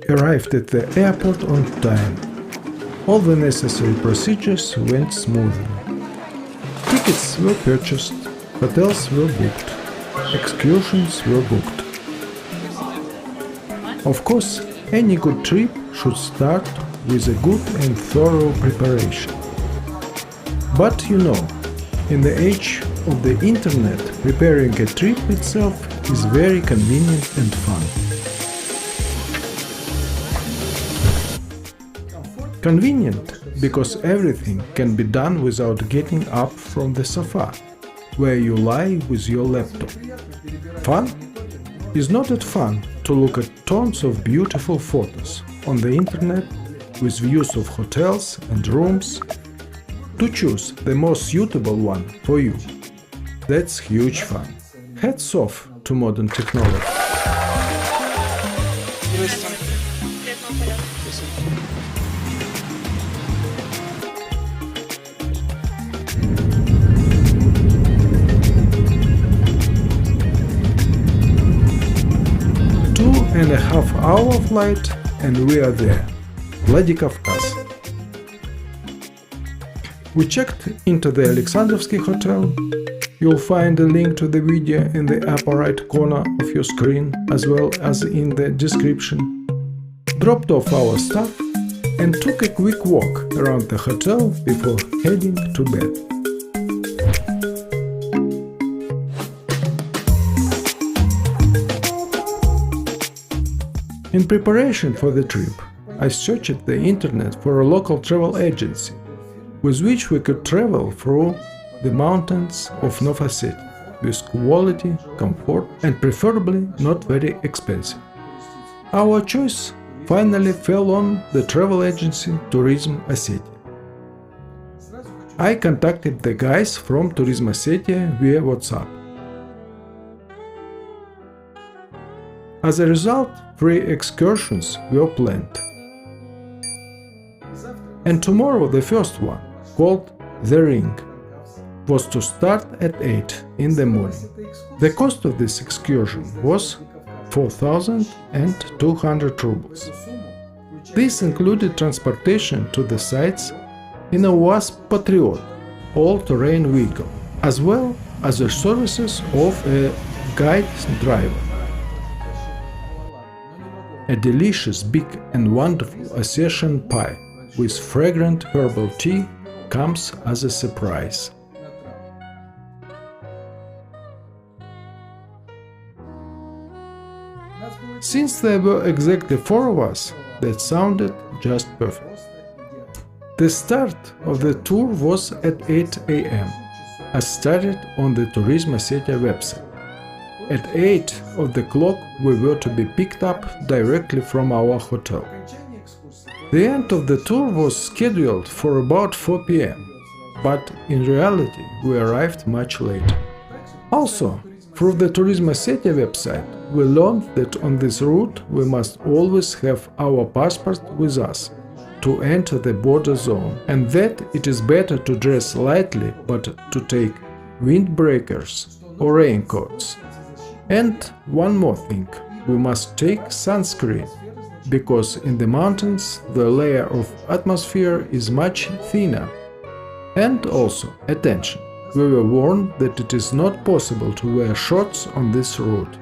arrived at the airport on time. All the necessary procedures went smoothly. Tickets were purchased, hotels were booked, excursions were booked. Of course, any good trip should start with a good and thorough preparation. But you know, in the age of the internet, preparing a trip itself is very convenient and fun. Convenient because everything can be done without getting up from the sofa, where you lie with your laptop. Fun? Is not it fun to look at tons of beautiful photos on the internet with views of hotels and rooms, to choose the most suitable one for you? That's huge fun. Hats off to modern technology. And a half-hour flight and we are there. Vladikavkaz. We checked into the Alexandrovsky hotel. You'll find a link to the video in the upper right corner of your screen as well as in the description. Dropped off our stuff and took a quick walk around the hotel before heading to bed. In preparation for the trip, I searched the internet for a local travel agency with which we could travel through the mountains of North Ossetia with quality, comfort and preferably not very expensive. Our choice finally fell on the travel agency Tourism Ossetia. I contacted the guys from Tourism Ossetia via WhatsApp. As a result, 3 excursions were planned. And tomorrow the first one, called The Ring, was to start at 8 in the morning. The cost of this excursion was 4,200 rubles. This included transportation to the sites in a WASP Patriot all-terrain vehicle, as well as the services of a guide driver. A delicious, big and wonderful Ossetian pie with fragrant herbal tea comes as a surprise. Since there were exactly 4 of us, that sounded just perfect. The start of the tour was at 8 a.m., as stated on the Tourism Ossetia website. At 8 of the clock we were to be picked up directly from our hotel. The end of the tour was scheduled for about 4 p.m., but in reality we arrived much later. Also, through the Tourism Ossetia website, we learned that on this route we must always have our passport with us to enter the border zone, and that it is better to dress lightly but to take windbreakers or raincoats. And one more thing, we must take sunscreen, because in the mountains the layer of atmosphere is much thinner. And also, attention, we were warned that it is not possible to wear shorts on this route.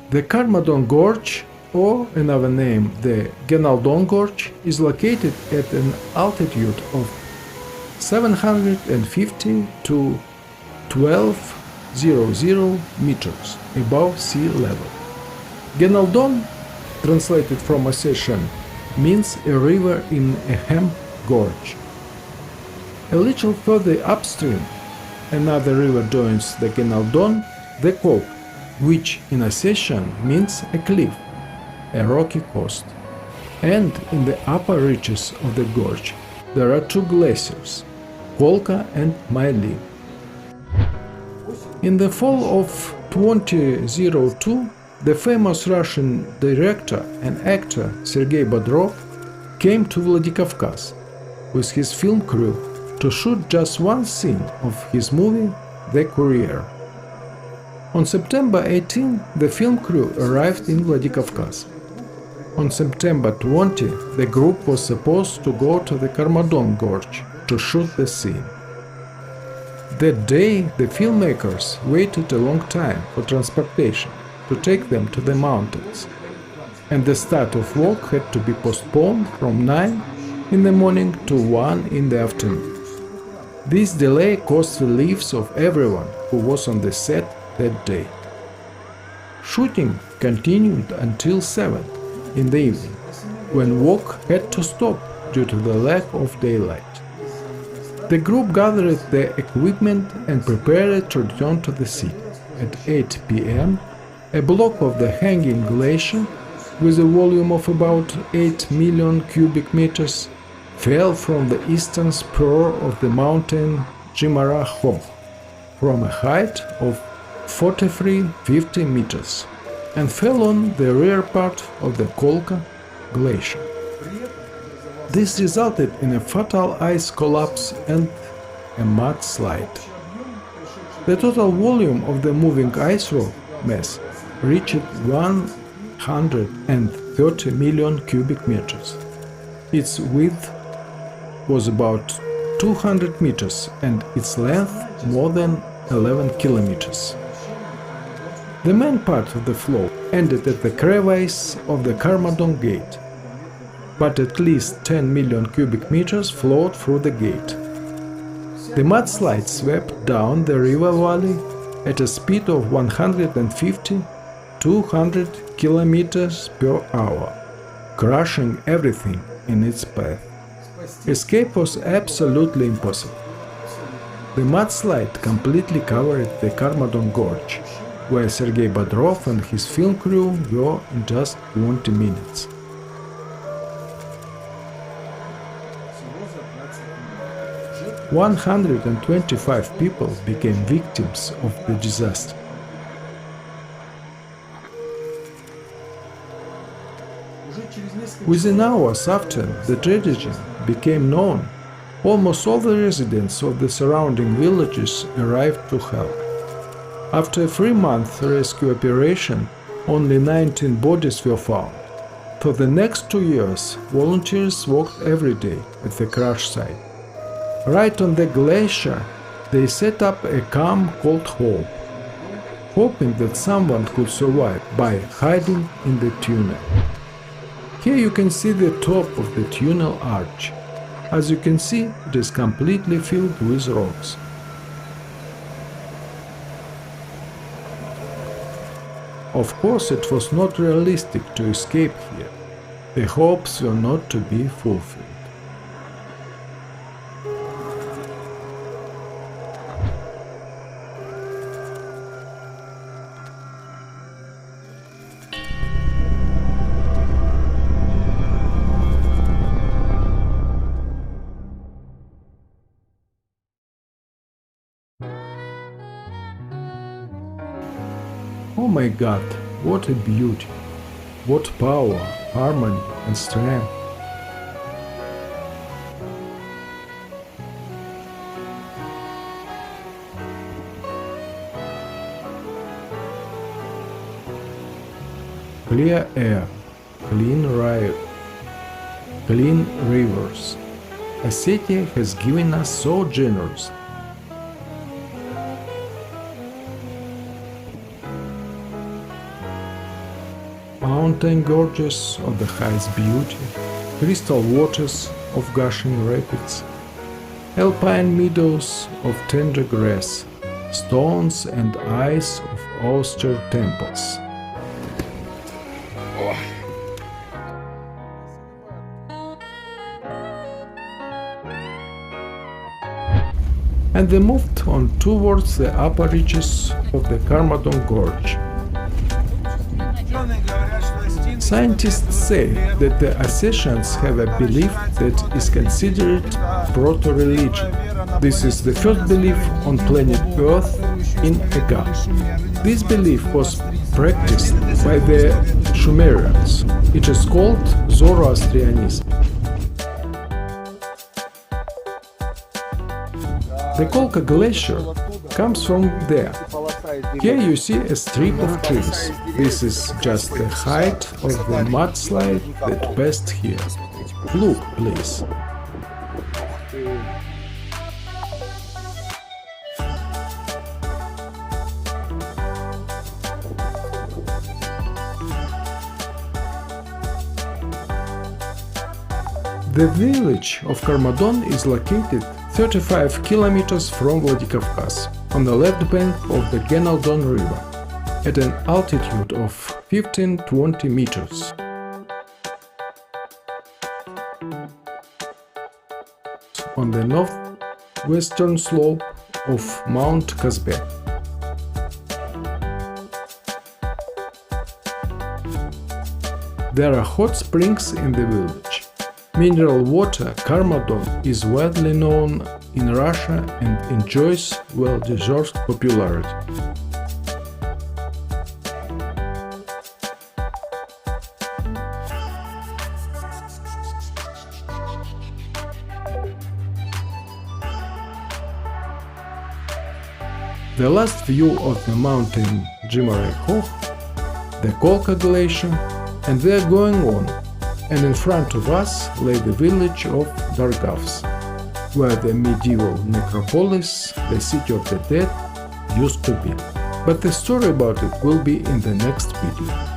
The Karmadon Gorge, or another name, the Genaldon Gorge, is located at an altitude of 750 to 1200 meters above sea level. Genaldon, translated from Ossetian, means a river in a hemp gorge. A little further upstream, another river joins the Genaldon, the Kolka, which in Ossetian means a cliff, a rocky coast. And in the upper reaches of the gorge there are 2 glaciers, Kolka and Mayli. In the fall of 2002, the famous Russian director and actor Sergei Bodrov came to Vladikavkaz with his film crew to shoot just one scene of his movie The Courier. On September 18, the film crew arrived in Vladikavkaz. On September 20, the group was supposed to go to the Karmadon Gorge to shoot the scene. That day, the filmmakers waited a long time for transportation to take them to the mountains, and the start of work had to be postponed from 9 in the morning to 1 in the afternoon. This delay cost the lives of everyone who was on the set that day. Shooting continued until 7 in the evening, when work had to stop due to the lack of daylight. The group gathered their equipment and prepared to return to the city. At 8 p.m., a block of the hanging glacier, with a volume of about 8 million cubic meters, fell from the eastern spur of the mountain Jimarahom, from a height of 43-50 meters, and fell on the rear part of the Kolka glacier. This resulted in a fatal ice collapse and a mudslide. The total volume of the moving ice rock mass reached 130 million cubic meters. Its width was about 200 meters and its length more than 11 kilometers. The main part of the flow ended at the crevice of the Karmadon gate, but at least 10 million cubic meters flowed through the gate. The mudslide swept down the river valley at a speed of 150-200 kilometers per hour, crushing everything in its path. Escape was absolutely impossible. The mudslide completely covered the Karmadon Gorge, where Sergei Bodrov and his film crew were in just 20 minutes. "125 people became victims of the disaster. Within hours after the tragedy became known, almost all the residents of the surrounding villages arrived to help. After a 3-month rescue operation, only 19 bodies were found. For the next 2 years, volunteers worked every day at the crash site. Right on the glacier, they set up a camp called Hope, hoping that someone could survive by hiding in the tunnel. Here you can see the top of the tunnel arch. As you can see, it is completely filled with rocks. Of course, it was not realistic to escape here. The hopes were not to be fulfilled. Oh my God, what a beauty! What power, harmony and strength! Clear air, clean rivers. Ossetia has given us so generously. Mountain gorges of the highest beauty, crystal waters of gushing rapids, alpine meadows of tender grass, stones and ice of austere temples. And they moved on towards the upper reaches of the Karmadon Gorge. Scientists say that the Ossetians have a belief that is considered proto-religion. This is the first belief on planet Earth in a god. This belief was practiced by the Sumerians. It is called Zoroastrianism. The Kolka glacier comes from there. Here you see a strip of trees. This is just the height of the mudslide that passed here. Look, please. The village of Karmadon is located 35 kilometers from Vladikavkaz, on the left bank of the Genaldon River, at an altitude of 15-20 meters. On the northwestern slope of Mount Kazbek. There are hot springs in the village. Mineral water Karmadon is widely known in Russia and enjoys well-deserved popularity. The last view of the mountain Jimarek, the Kolka glacier, and we are going on. And in front of us lay the village of Dargavs, where the medieval necropolis, the city of the dead, used to be. But the story about it will be in the next video.